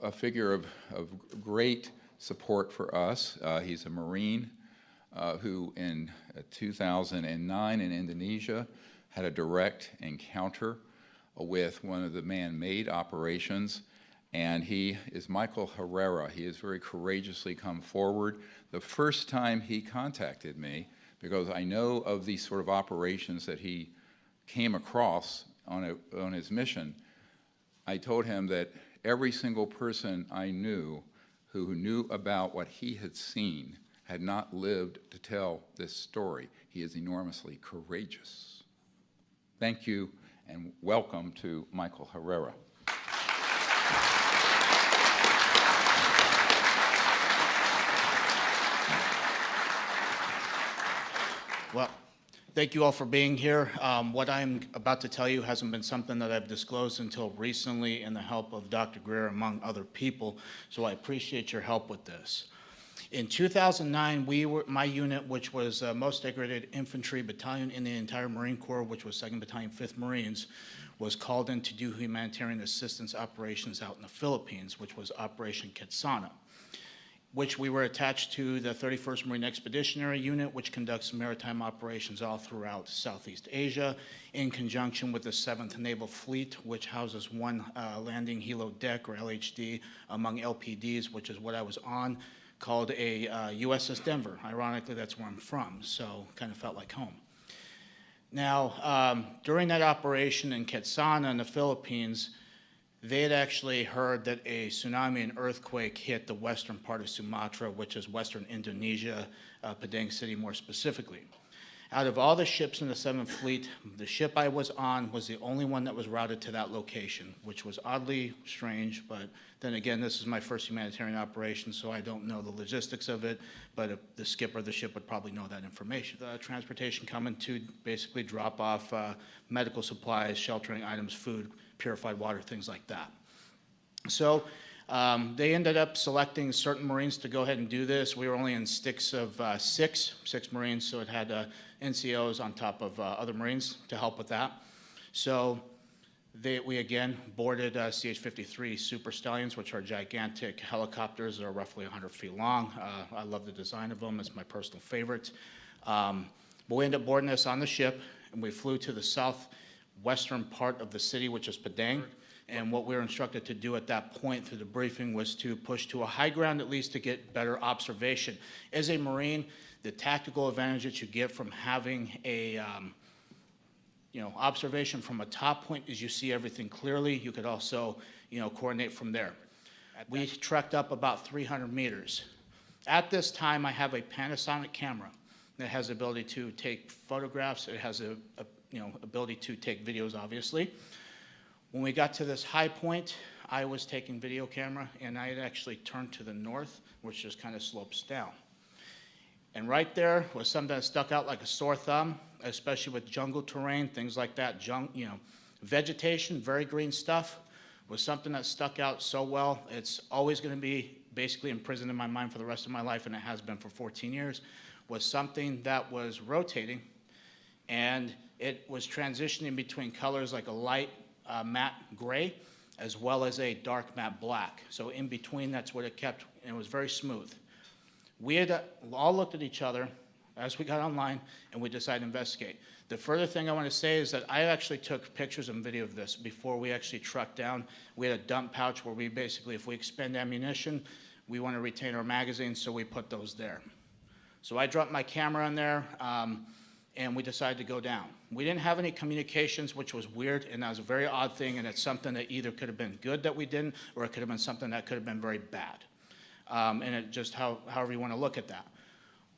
a figure of great support for us. He's a Marine who in 2009 in Indonesia had a direct encounter with one of the man-made operations, and he is Michael Herrera. He has very courageously come forward. The first time he contacted me, because I know of these sort of operations that he came across on his mission, I told him that every single person I knew who knew about what he had seen had not lived to tell this story. He is enormously courageous. Thank you, and welcome to Michael Herrera. Well, thank you all for being here. What I'm about to tell you hasn't been something that I've disclosed until recently in the help of Dr. Greer, among other people, so I appreciate your help with this. In 2009, my unit, which was most degraded infantry battalion in the entire Marine Corps, which was 2nd Battalion, 5th Marines, was called in to do humanitarian assistance operations out in the Philippines, which was Operation Quetzana, which we were attached to the 31st Marine Expeditionary Unit, which conducts maritime operations all throughout Southeast Asia, in conjunction with the 7th Naval Fleet, which houses one landing helo deck, or LHD, among LPDs, which is what I was on, called a USS Denver. Ironically, that's where I'm from, so kind of felt like home. Now, during that operation in Quetzana in the Philippines, they had actually heard that a tsunami and earthquake hit the western part of Sumatra, which is western Indonesia, Padang City more specifically. Out of all the ships in the 7th Fleet, the ship I was on was the only one that was routed to that location, which was oddly strange, but then again, this is my first humanitarian operation, so I don't know the logistics of it, but the skipper of the ship would probably know that information. The transportation coming to basically drop off medical supplies, sheltering items, food, purified water, things like that. So they ended up selecting certain Marines to go ahead and do this. We were only in sticks of six Marines, so it had NCOs on top of other Marines to help with that. So we again boarded CH-53 Super Stallions, which are gigantic helicopters that are roughly 100 feet long. I love the design of them. It's my personal favorite. But we ended up boarding this on the ship, and we flew to the southwestern part of the city, which is Padang. And what we were instructed to do at that point through the briefing was to push to a high ground, at least to get better observation. As a Marine, the tactical advantage that you get from having a observation from a top point is you see everything clearly. You could also coordinate from there. We trekked up about 300 meters. At this time, I have a Panasonic camera that has the ability to take photographs. It has a ability to take videos, obviously. When we got to this high point, I was taking video camera, and I had actually turned to the north, which just kind of slopes down. And right there was something that stuck out like a sore thumb, especially with jungle terrain, things like that. Vegetation, very green stuff, was something that stuck out so well. It's always going to be basically imprisoned in my mind for the rest of my life, and it has been for 14 years, was something that was rotating, and it was transitioning between colors like a light matte gray, as well as a dark matte black. So in between, that's what it kept, and it was very smooth. We had all looked at each other as we got online, and we decided to investigate. The further thing I want to say is that I actually took pictures and video of this before we actually trucked down. We had a dump pouch where we basically, if we expend ammunition, we want to retain our magazines, so we put those there. So I dropped my camera in there, and we decided to go down. We didn't have any communications, which was weird, and that was a very odd thing, and it's something that either could have been good that we didn't, or it could have been something that could have been very bad. And it just however you want to look at that.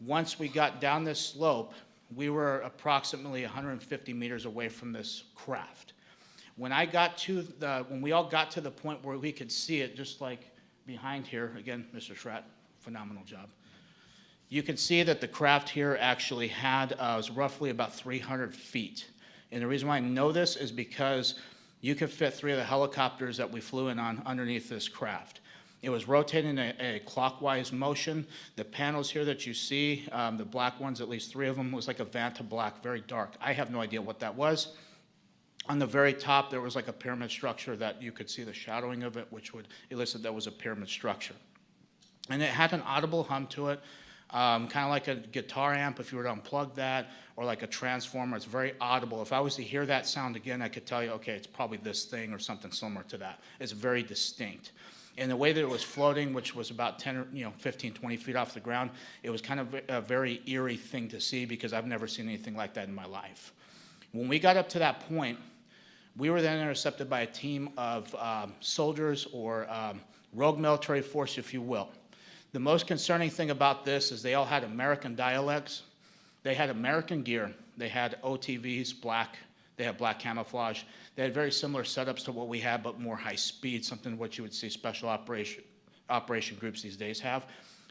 Once we got down this slope, we were approximately 150 meters away from this craft. When we all got to the point where we could see it, just like behind here, again, Mr. Schratt, phenomenal job. You can see that the craft here actually was roughly about 300 feet. And the reason why I know this is because you could fit 3 of the helicopters that we flew in on underneath this craft. It was rotating a clockwise motion. The panels here that you see, the black ones, at least 3 of them, was like a Vanta black, very dark. I have no idea what that was. On the very top, there was like a pyramid structure that you could see the shadowing of it, which would elicit that was a pyramid structure. And it had an audible hum to it, kind of like a guitar amp if you were to unplug that, or like a transformer. It's very audible. If I was to hear that sound again, I could tell you, okay, it's probably this thing or something similar to that. It's very distinct. And the way that it was floating, which was about 10, 15, 20 feet off the ground, it was kind of a very eerie thing to see because I've never seen anything like that in my life. When we got up to that point, we were then intercepted by a team of soldiers or rogue military force, if you will. The most concerning thing about this is they all had American dialects. They had American gear. They had OTVs, black. They had black camouflage. They had very similar setups to what we have, but more high speed, something what you would see special operation groups these days have.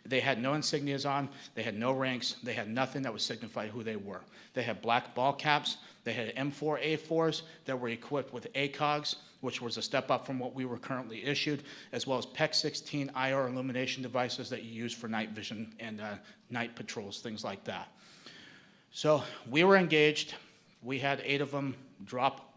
They had no insignias on. They had no ranks. They had nothing that would signify who they were. They had black ball caps. They had M4A4s that were equipped with ACOGs, which was a step up from what we were currently issued, as well as PEC-16 IR illumination devices that you use for night vision and night patrols, things like that. So we were engaged. We had 8 of them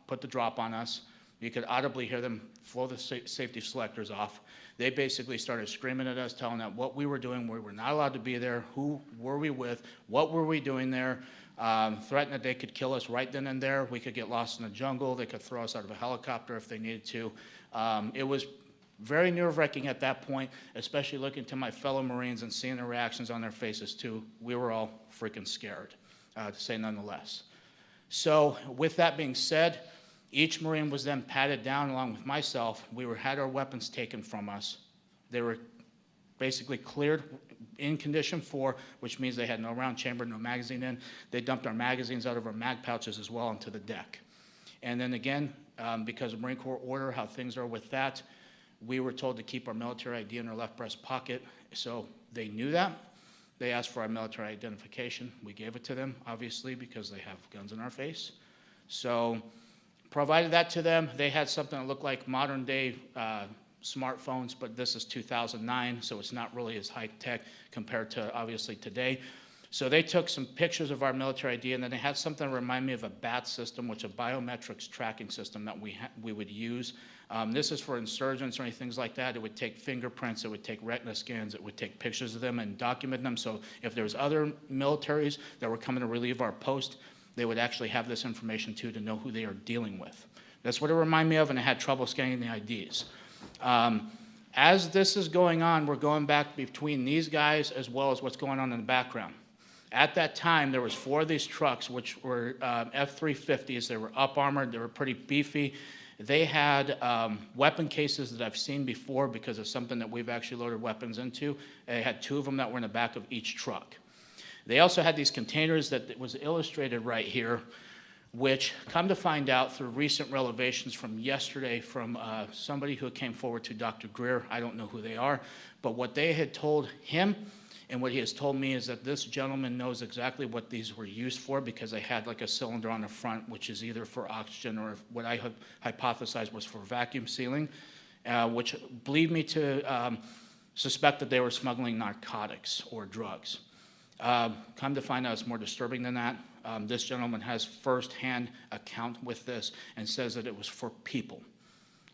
put the drop on us. You could audibly hear them blow the safety selectors off. They basically started screaming at us, telling us what we were doing, we were not allowed to be there, who were we with, what were we doing there, threatened that they could kill us right then and there. We could get lost in the jungle. They could throw us out of a helicopter if they needed to. It was very nerve-wracking at that point, especially looking to my fellow Marines and seeing the reactions on their faces too. We were all freaking scared, to say none the less. So with that being said, each Marine was then patted down along with myself. We had our weapons taken from us. They were basically cleared in condition 4, which means they had no round chamber, no magazine in. They dumped our magazines out of our mag pouches as well onto the deck. And then again, because of Marine Corps order, how things are with that, we were told to keep our military ID in our left breast pocket. So they knew that. They asked for our military identification. We gave it to them, obviously, because they have guns in our face. So provided that to them. They had something that looked like modern day smartphones, but this is 2009, so it's not really as high tech compared to obviously today. So they took some pictures of our military ID, and then they had something that remind me of a BAT system, which is a biometrics tracking system that we would use. This is for insurgents or anything like that. It would take fingerprints, it would take retina scans, it would take pictures of them and document them. So if there was other militaries that were coming to relieve our post, they would actually have this information too to know who they are dealing with. That's what it reminded me of, and I had trouble scanning the IDs. As this is going on, we're going back between these guys as well as what's going on in the background. At that time, there was 4 of these trucks, which were F-350s. They were up-armored. They were pretty beefy. They had weapon cases that I've seen before because of something that we've actually loaded weapons into. They had 2 of them that were in the back of each truck. They also had these containers that was illustrated right here, which come to find out through recent revelations from yesterday from somebody who came forward to Dr. Greer. I don't know who they are, but what they had told him and what he has told me is that this gentleman knows exactly what these were used for because they had like a cylinder on the front, which is either for oxygen or what I hypothesized was for vacuum sealing, which believed me to suspect that they were smuggling narcotics or drugs. Come to find out it's more disturbing than that. This gentleman has first-hand account with this and says that it was for people.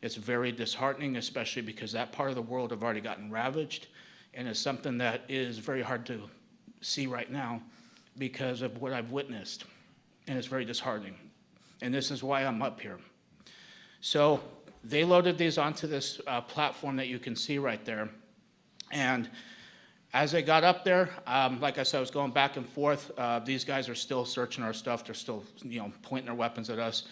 It's very disheartening, especially because that part of the world have already gotten ravaged, and it's something that is very hard to see right now because of what I've witnessed, and it's very disheartening. And this is why I'm up here. So they loaded these onto this platform that you can see right there, and as they got up there, like I said, I was going back and forth. These guys are still searching our stuff. They're still, pointing their weapons at us.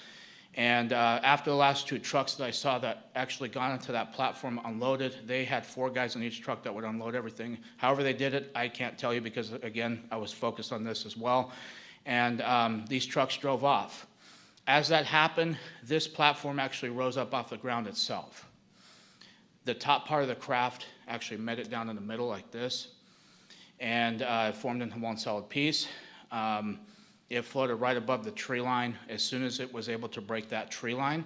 And after the last 2 trucks that I saw that actually got onto that platform unloaded, they had 4 guys in each truck that would unload everything. However they did it, I can't tell you because, again, I was focused on this as well. And these trucks drove off. As that happened, this platform actually rose up off the ground itself. The top part of the craft actually met it down in the middle like this, and it formed into one solid piece. It floated right above the tree line. As soon as it was able to break that tree line,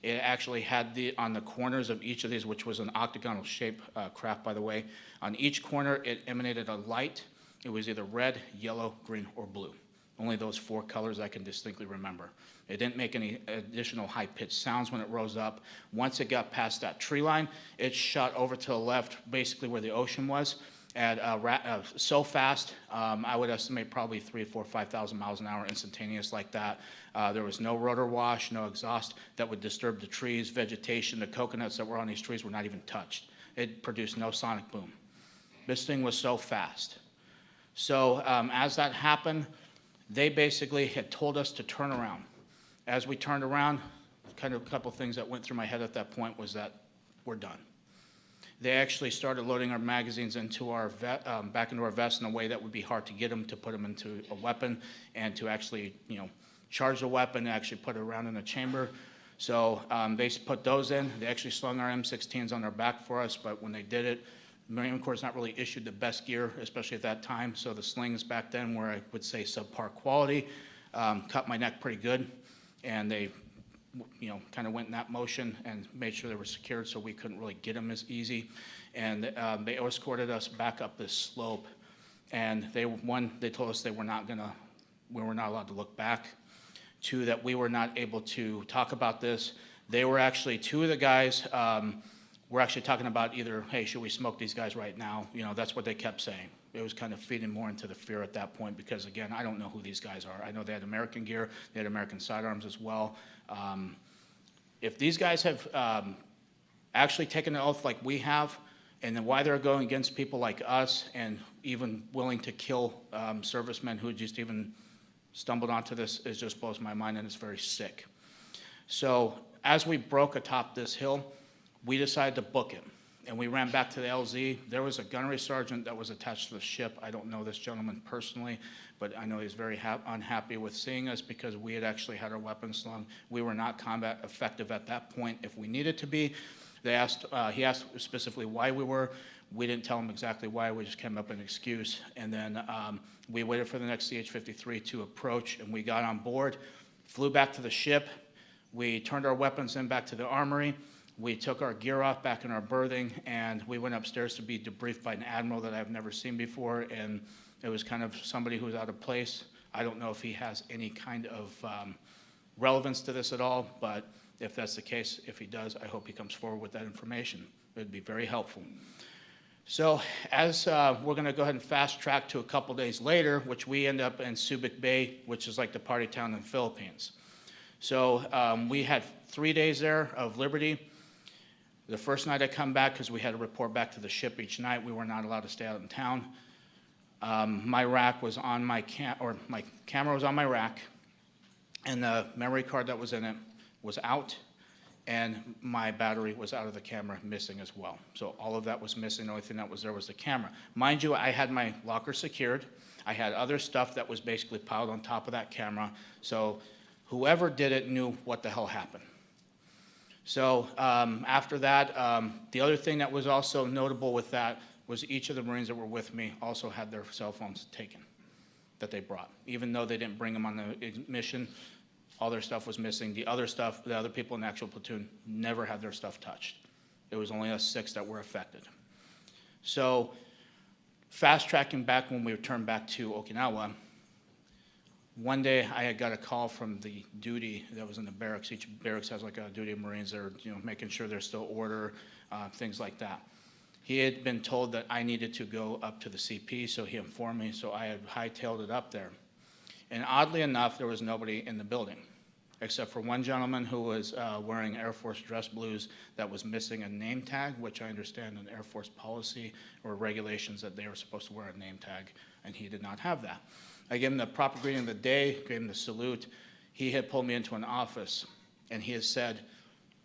it actually had on the corners of each of these, which was an octagonal shape craft, by the way, on each corner it emanated a light. It was either red, yellow, green, or blue. Only those 4 colors I can distinctly remember. It didn't make any additional high-pitched sounds when it rose up. Once it got past that tree line, it shot over to the left, basically where the ocean was, at so fast, I would estimate probably 3, 4, 5,000 miles an hour instantaneous like that. There was no rotor wash, no exhaust that would disturb the trees, vegetation. The coconuts that were on these trees were not even touched. It produced no sonic boom. This thing was so fast. So as that happened, they basically had told us to turn around. As we turned around, kind of a couple things that went through my head at that point was that we're done. They actually started loading our magazines into our back into our vest in a way that would be hard to get them, to put them into a weapon and to actually, charge the weapon and actually put it around in a chamber. So they put those in. They actually slung our M16s on their back for us, but when they did it, the Marine Corps not really issued the best gear, especially at that time. So the slings back then were, I would say, subpar quality, cut my neck pretty good, and they kind of went in that motion and made sure they were secured so we couldn't really get them as easy. And they escorted us back up this slope. And they told us we were not allowed to look back. 2, that we were not able to talk about this. They were actually, 2 of the guys were actually talking about either, hey, should we smoke these guys right now? That's what they kept saying. It was kind of feeding more into the fear at that point because, again, I don't know who these guys are. I know they had American gear. They had American sidearms as well. If these guys have actually taken an oath like we have, and then why they're going against people like us and even willing to kill servicemen who just even stumbled onto this, it just blows my mind, and it's very sick. So as we broke atop this hill, we decided to book it. And we ran back to the LZ. There was a gunnery sergeant that was attached to the ship. I don't know this gentleman personally, but I know he's very unhappy with seeing us because we had actually had our weapons slung. We were not combat effective at that point if we needed to be. He asked specifically why we were. We didn't tell him exactly why. We just came up with an excuse. And then we waited for the next CH-53 to approach, and we got on board, flew back to the ship. We turned our weapons in back to the armory. We took our gear off back in our berthing, and we went upstairs to be debriefed by an admiral that I've never seen before, and it was kind of somebody who was out of place. I don't know if he has any kind of relevance to this at all, but if that's the case, if he does, I hope he comes forward with that information. It would be very helpful. So as we're going to go ahead and fast track to a couple days later, which we end up in Subic Bay, which is like the party town in the Philippines. So we had 3 days there of liberty. The first night I come back, because we had to report back to the ship each night, we were not allowed to stay out in town. My rack was on my camera was on my rack, and the memory card that was in it was out, and my battery was out of the camera, missing as well. So all of that was missing. The only thing that was there was the camera. Mind you, I had my locker secured. I had other stuff that was basically piled on top of that camera. So whoever did it knew what the hell happened. So after that, the other thing that was also notable with that was each of the Marines that were with me also had their cell phones taken that they brought. Even though they didn't bring them on the mission, all their stuff was missing. The other stuff, the other people in the actual platoon never had their stuff touched. It was only us 6 that were affected. So fast tracking back when we returned back to Okinawa, one day I had got a call from the duty that was in the barracks. Each barracks has like a duty of Marines that are making sure there's still order, things like that. He had been told that I needed to go up to the CP, so he informed me, so I had hightailed it up there. And oddly enough, there was nobody in the building, except for one gentleman who was wearing Air Force dress blues that was missing a name tag, which I understand in Air Force policy or regulations that they were supposed to wear a name tag, and he did not have that. I gave him the proper greeting of the day, gave him the salute. He had pulled me into an office, and he had said,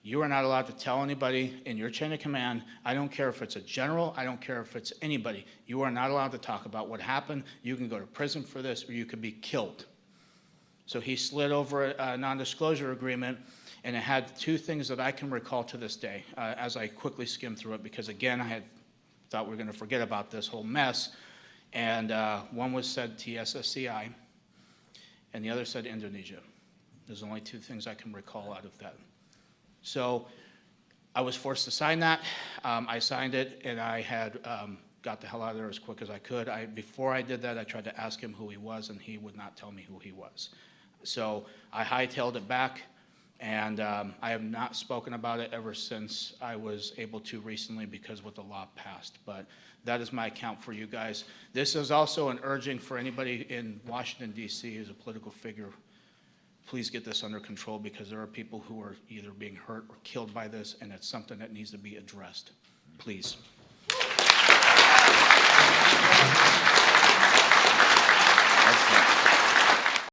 "You are not allowed to tell anybody in your chain of command. I don't care if it's a general. I don't care if it's anybody. You are not allowed to talk about what happened. You can go to prison for this, or you could be killed." So he slid over a non-disclosure agreement, and it had 2 things that I can recall to this day as I quickly skimmed through it, because again, I had thought we were going to forget about this whole mess. And one was said TSSCI, and the other said Indonesia. There's only 2 things I can recall out of that. So I was forced to sign that. I signed it, and I had got the hell out of there as quick as I could. Before I did that, I tried to ask him who he was, and he would not tell me who he was. So I hightailed it back, and I have not spoken about it ever since I was able to recently because what the law passed. But that is my account for you guys. This is also an urging for anybody in Washington, D.C. who's a political figure. Please get this under control because there are people who are either being hurt or killed by this, and it's something that needs to be addressed. Please.